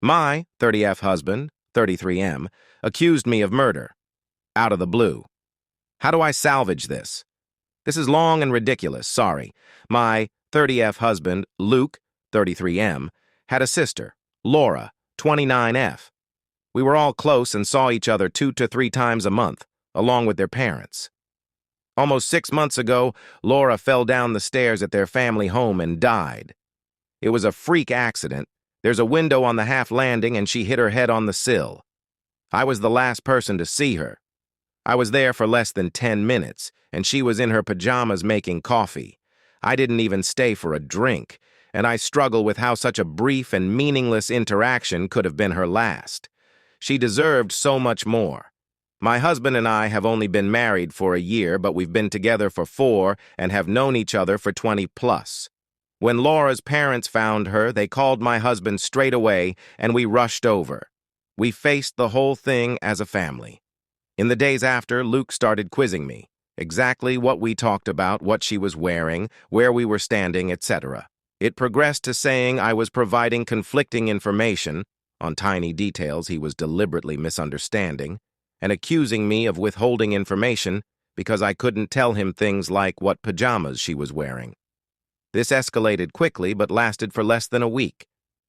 My 30F husband, 33M, accused me of murder. Out of the blue. How do I salvage this? This is long and ridiculous, sorry. My 30F husband, Luke, 33M, had a sister, Laura, 29F. We were all close and saw each other 2 to 3 times a month, along with their parents. Almost 6 months ago, Laura fell down the stairs at their family home and died. It was a freak accident. There's a window on the half landing and she hit her head on the sill. I was the last person to see her. I was there for less than 10 minutes, and she was in her pajamas making coffee. I didn't even stay for a drink, and I struggle with how such a brief and meaningless interaction could have been her last. She deserved so much more. My husband and I have only been married for a year, but we've been together for 4 and have known each other for 20 plus. When Laura's parents found her, they called my husband straight away, and we rushed over. We faced the whole thing as a family. In the days after, Luke started quizzing me. Exactly what we talked about, what she was wearing, where we were standing, etc. It progressed to saying I was providing conflicting information on tiny details he was deliberately misunderstanding, and accusing me of withholding information because I couldn't tell him things like what pajamas she was wearing. This escalated quickly but lasted for less than a week,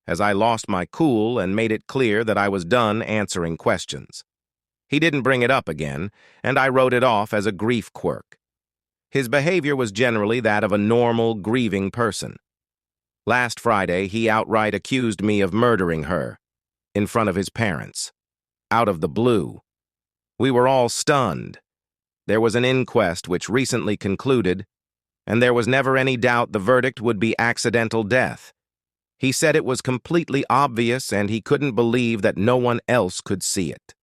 as I lost my cool and made it clear that I was done answering questions. He didn't bring it up again, and I wrote it off as a grief quirk. His behavior was generally that of a normal, grieving person. Last Friday, he outright accused me of murdering her, in front of his parents. Out of the blue. We were all stunned. There was an inquest which recently concluded, and there was never any doubt the verdict would be accidental death. He said it was completely obvious and he couldn't believe that no one else could see it.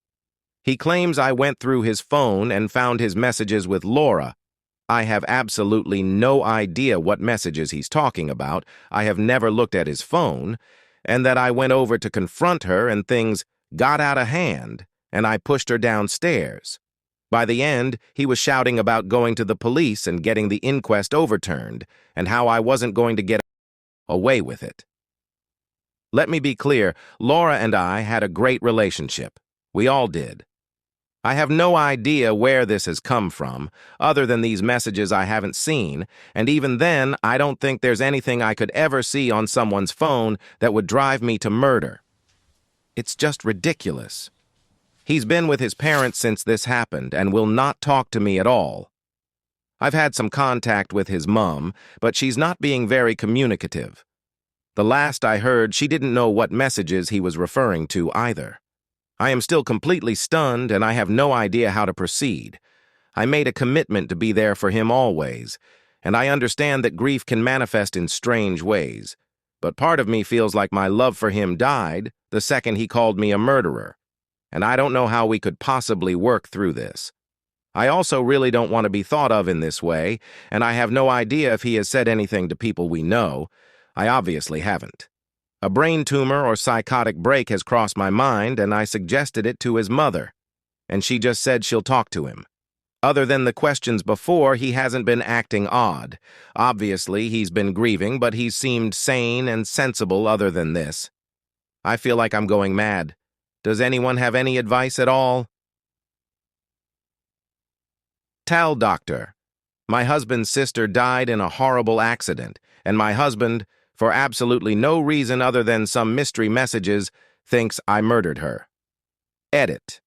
He claims I went through his phone and found his messages with Laura. I have absolutely no idea what messages he's talking about. I have never looked at his phone, and that I went over to confront her and things got out of hand, and I pushed her downstairs. By the end, he was shouting about going to the police and getting the inquest overturned, and how I wasn't going to get away with it. Let me be clear, Laura and I had a great relationship. We all did. I have no idea where this has come from, other than these messages I haven't seen, and even then, I don't think there's anything I could ever see on someone's phone that would drive me to murder. It's just ridiculous. He's been with his parents since this happened and will not talk to me at all. I've had some contact with his mom, but she's not being very communicative. The last I heard, she didn't know what messages he was referring to either. I am still completely stunned, and I have no idea how to proceed. I made a commitment to be there for him always, and I understand that grief can manifest in strange ways. But part of me feels like my love for him died the second he called me a murderer, and I don't know how we could possibly work through this. I also really don't want to be thought of in this way, and I have no idea if he has said anything to people we know. I obviously haven't. A brain tumor or psychotic break has crossed my mind, and I suggested it to his mother, and she just said she'll talk to him. Other than the questions before, he hasn't been acting odd. Obviously, he's been grieving, but he's seemed sane and sensible other than this. I feel like I'm going mad. Does anyone have any advice at all? Tell doctor. My husband's sister died in a horrible accident, and my husband, for absolutely no reason other than some mystery messages, thinks I murdered her. Edit.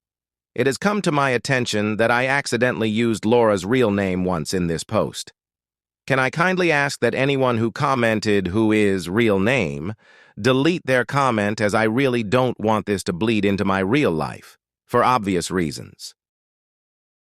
It has come to my attention that I accidentally used Laura's real name once in this post. Can I kindly ask that anyone who commented who is real name delete their comment, as I really don't want this to bleed into my real life, for obvious reasons.